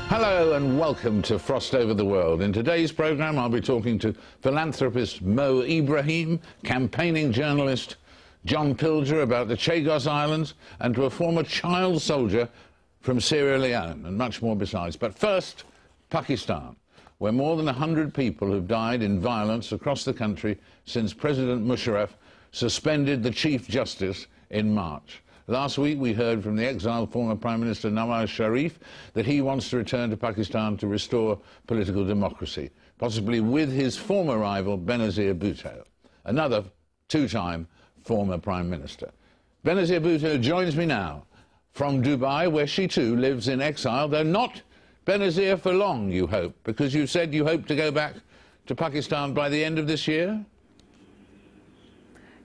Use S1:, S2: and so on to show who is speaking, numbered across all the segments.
S1: Hello and welcome to Frost Over the World. In today's programme I'll be talking to philanthropist Mo Ibrahim, campaigning journalist John Pilger about the Chagos Islands, and to a former child soldier from Sierra Leone, and much more besides. But first, Pakistan, where more than 100 people have died in violence across the country since President Musharraf suspended the Chief Justice in March. Last week we heard from the exiled former Prime Minister Nawaz Sharif that he wants to return to Pakistan to restore political democracy, possibly with his former rival Benazir Bhutto, another two-time former Prime Minister. Benazir Bhutto joins me now from Dubai, where she too lives in exile, though not Benazir for long, you hope, because you said you hope to go back to Pakistan by the end of this year?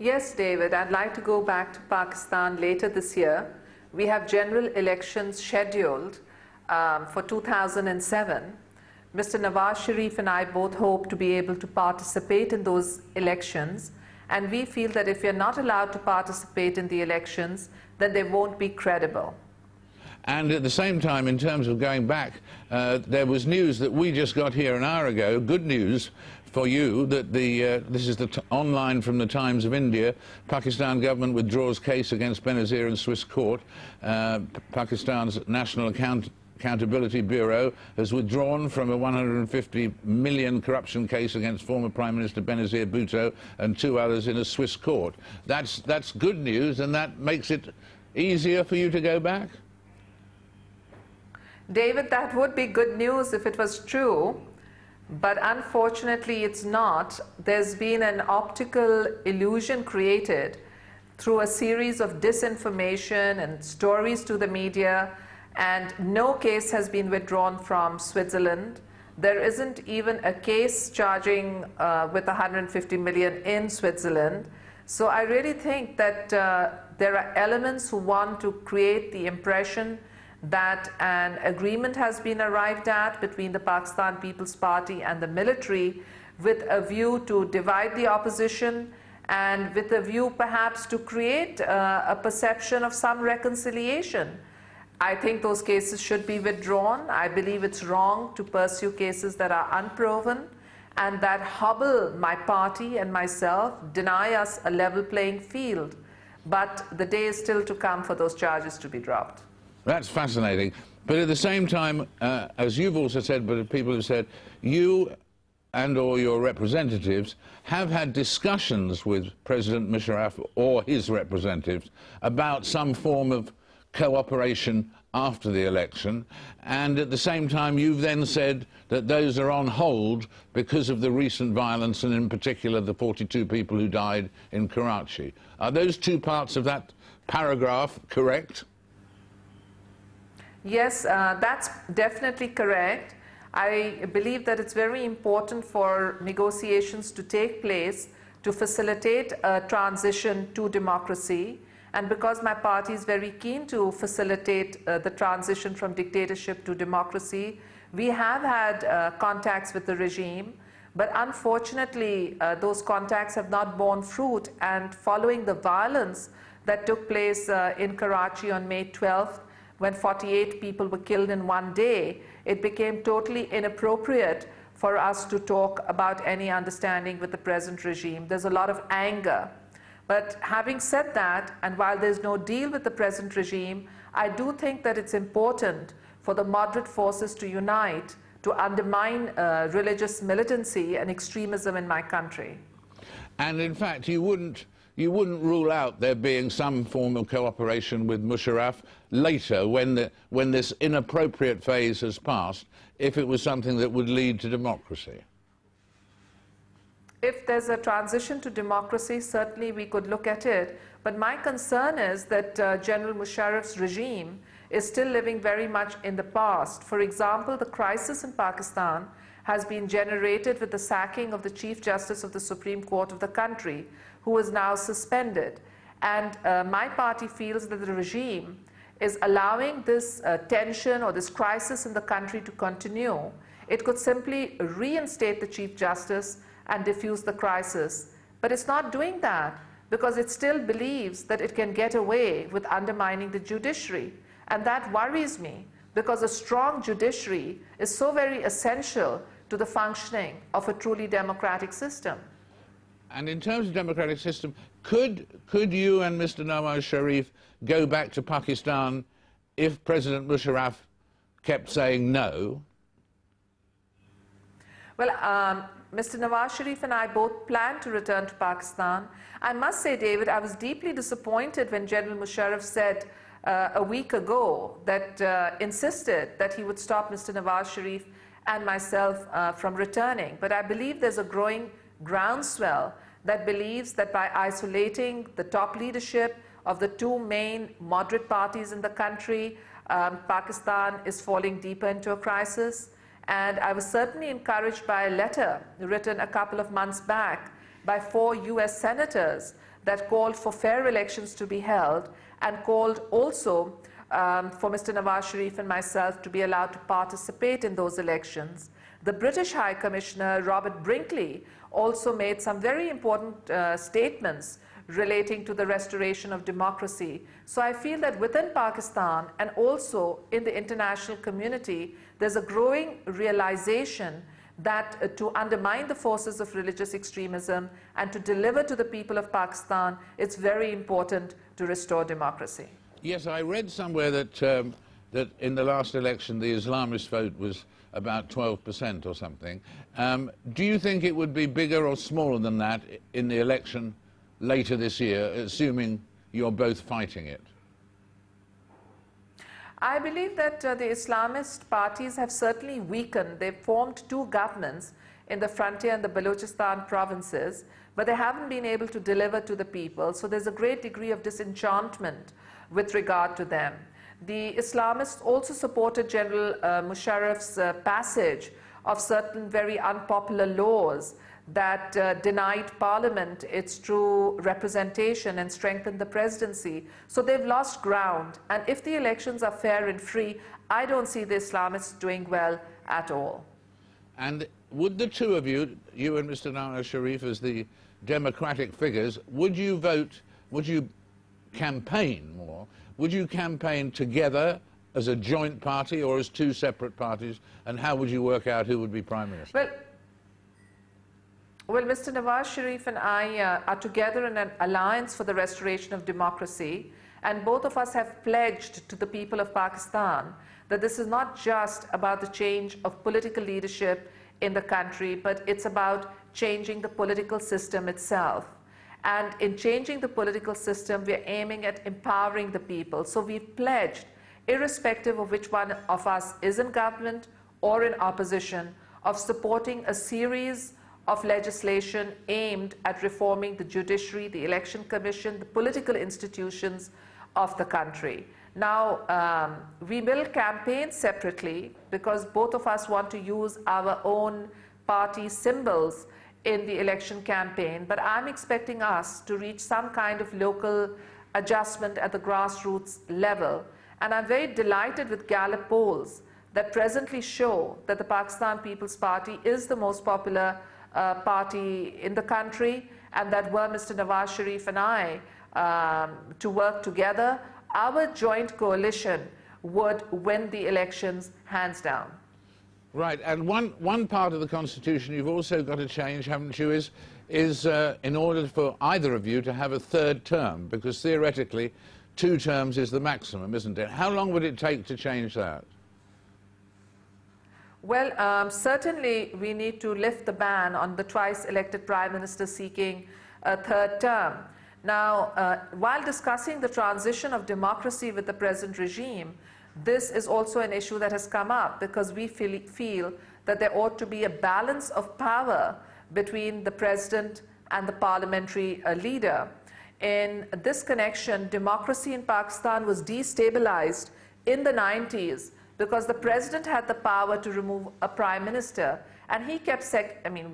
S2: Yes, David, I'd like to go back to Pakistan later this year. We have general elections scheduled for 2007. Mr. Nawaz Sharif and I both hope to be able to participate in those elections, and we feel that if we're not allowed to participate in the elections, then they won't be credible.
S1: And at the same time, in terms of going back, there was news that we just got here an hour ago, good news for you, that this is online from the Times of India. Pakistan government withdraws case against Benazir in Swiss court. Pakistan's National Accountability Bureau has withdrawn from a 150 million corruption case against former Prime Minister Benazir Bhutto and two others in a Swiss court. That's good news, and that makes it easier for you to go back?
S2: David, that would be good news if it was true. But unfortunately, it's not. There's been an optical illusion created through a series of disinformation and stories to the media, and no case has been withdrawn from Switzerland. There isn't even a case charging with 150 million in Switzerland. So I really think that there are elements who want to create the impression that an agreement has been arrived at between the Pakistan People's Party and the military with a view to divide the opposition and with a view perhaps to create a perception of some reconciliation. I think those cases should be withdrawn. I believe it's wrong to pursue cases that are unproven and that hobble my party and myself, deny us a level playing field. But the day is still to come for those charges to be dropped.
S1: That's fascinating. But at the same time, as you've also said, but people have said, you and or your representatives have had discussions with President Musharraf or his representatives about some form of cooperation after the election, and at the same time you've then said that those are on hold because of the recent violence, and in particular the 42 people who died in Karachi. Are those two parts of that paragraph correct?
S2: Yes, that's definitely correct. I believe that it's very important for negotiations to take place to facilitate a transition to democracy. And because my party is very keen to facilitate the transition from dictatorship to democracy, we have had contacts with the regime. But unfortunately, those contacts have not borne fruit. And following the violence that took place in Karachi on May 12th, when 48 people were killed in one day, it became totally inappropriate for us to talk about any understanding with the present regime. There's a lot of anger. But having said that, and while there's no deal with the present regime, I do think that it's important for the moderate forces to unite to undermine religious militancy and extremism in my country.
S1: And in fact, you wouldn't rule out there being some form of cooperation with Musharraf later, when this inappropriate phase has passed, if it was something that would lead to democracy?
S2: If there's a transition to democracy, certainly we could look at it. But my concern is that General Musharraf's regime is still living very much in the past. For example, the crisis in Pakistan has been generated with the sacking of the Chief Justice of the Supreme Court of the country, who is now suspended. And my party feels that the regime is allowing this tension or this crisis in the country to continue. It could simply reinstate the Chief Justice and diffuse the crisis. But it's not doing that because it still believes that it can get away with undermining the judiciary. And that worries me, because a strong judiciary is so very essential to the functioning of a truly democratic system.
S1: And in terms of democratic system, could you and Mr. Nawaz Sharif go back to Pakistan if President Musharraf kept saying no?
S2: Well, Mr. Nawaz Sharif and I both plan to return to Pakistan. I must say, David, I was deeply disappointed when General Musharraf said a week ago that insisted that he would stop Mr. Nawaz Sharif and myself from returning. But I believe there's a growing groundswell that believes that by isolating the top leadership of the two main moderate parties in the country, Pakistan is falling deeper into a crisis. And I was certainly encouraged by a letter written a couple of months back by 4 US senators that called for fair elections to be held and called also for Mr. Nawaz Sharif and myself to be allowed to participate in those elections. The British High Commissioner, Robert Brinkley, also made some very important statements relating to the restoration of democracy. So I feel that within Pakistan and also in the international community, there's a growing realization that to undermine the forces of religious extremism and to deliver to the people of Pakistan, it's very important to restore democracy.
S1: Yes, I read somewhere that, that in the last election the Islamist vote was about 12% or something. Do you think it would be bigger or smaller than that in the election later this year, assuming you're both fighting it?
S2: I believe that the Islamist parties have certainly weakened. They've formed two governments in the frontier and the Balochistan provinces, but they haven't been able to deliver to the people. So there's a great degree of disenchantment with regard to them. The Islamists also supported General Musharraf's passage of certain very unpopular laws that denied Parliament its true representation and strengthened the presidency. So they've lost ground. And if the elections are fair and free, I don't see the Islamists doing well at all.
S1: And would the two of you, you and Mr. Nawaz Sharif as the democratic figures, would you vote, would you campaign more? Would you campaign together as a joint party or as two separate parties? And how would you work out who would be Prime Minister?
S2: Well, Mr. Nawaz Sharif and I are together in an alliance for the restoration of democracy, and both of us have pledged to the people of Pakistan that this is not just about the change of political leadership in the country, but it's about changing the political system itself. And in changing the political system, we're aiming at empowering the people. So we've pledged, irrespective of which one of us is in government or in opposition, of supporting a series of legislation aimed at reforming the judiciary, the election commission, the political institutions of the country. Now, we will campaign separately because both of us want to use our own party symbols in the election campaign, but I'm expecting us to reach some kind of local adjustment at the grassroots level. And I'm very delighted with Gallup polls that presently show that the Pakistan People's Party is the most popular party in the country, and that were Mr. Nawaz Sharif and I to work together, our joint coalition would win the elections hands down.
S1: Right, and one part of the Constitution you've also got to change, haven't you, is in order for either of you to have a third term, because theoretically 2 terms is the maximum, isn't it? How long would it take to change that?
S2: Well, certainly we need to lift the ban on the twice elected Prime Minister seeking a third term. Now, while discussing the transition of democracy with the present regime, this is also an issue that has come up because we feel that there ought to be a balance of power between the president and the parliamentary leader. In this connection, democracy in Pakistan was destabilized in the 90s because the president had the power to remove a prime minister, and he kept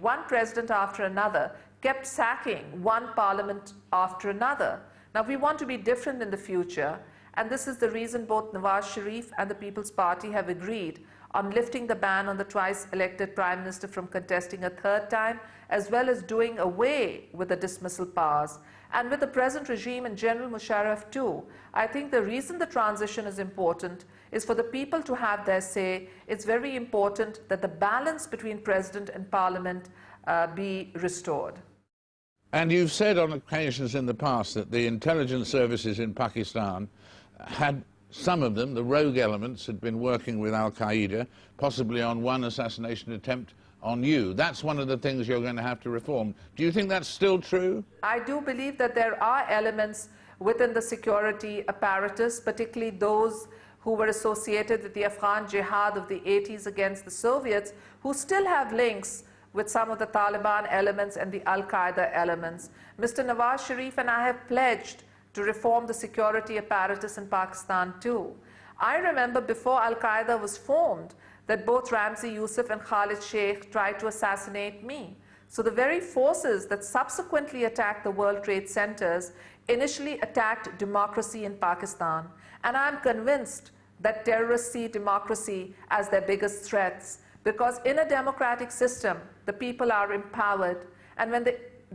S2: one president after another kept sacking one parliament after another. Now we want to be different in the future, And this is the reason both Nawaz Sharif and the People's Party have agreed on lifting the ban on the twice-elected Prime Minister from contesting a third time, as well as doing away with the dismissal powers. And with the present regime and General Musharraf too, I think the reason the transition is important is for the people to have their say. It's very important that the balance between President and Parliament be restored.
S1: And you've said on occasions in the past that the intelligence services in Pakistan had, some of them, the rogue elements, had been working with Al-Qaeda, possibly on one assassination attempt on you. That's one of the things you're going to have to reform. Do you think that's still true?
S2: I do believe that there are elements within the security apparatus, particularly those who were associated with the Afghan jihad of the 80s against the Soviets, who still have links with some of the Taliban elements and the Al-Qaeda elements. Mr. Nawaz Sharif and I have pledged to reform the security apparatus in Pakistan too. I remember before Al-Qaeda was formed that both Ramzi Yousef and Khalid Sheikh tried to assassinate me. So the very forces that subsequently attacked the World Trade Centers initially attacked democracy in Pakistan. And I'm convinced that terrorists see democracy as their biggest threats, because in a democratic system, the people are empowered. And when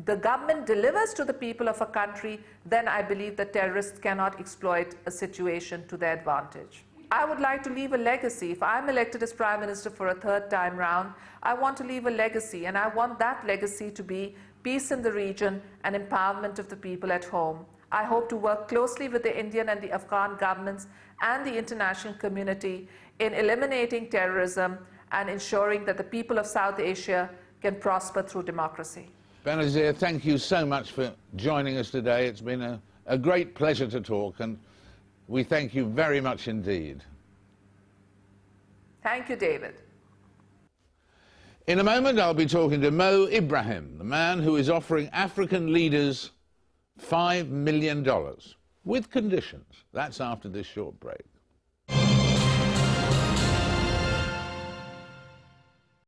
S2: the government delivers to the people of a country, then I believe that terrorists cannot exploit a situation to their advantage. I would like to leave a legacy. If I'm elected as Prime Minister for a third time round, I want to leave a legacy, and I want that legacy to be peace in the region and empowerment of the people at home. I hope to work closely with the Indian and the Afghan governments and the international community in eliminating terrorism and ensuring that the people of South Asia can prosper through democracy.
S1: Benazir, thank you so much for joining us today. It's been a great pleasure to talk, and we thank you very much indeed.
S2: Thank you, David.
S1: In a moment, I'll be talking to Mo Ibrahim, the man who is offering African leaders $5 million with conditions. That's after this short break.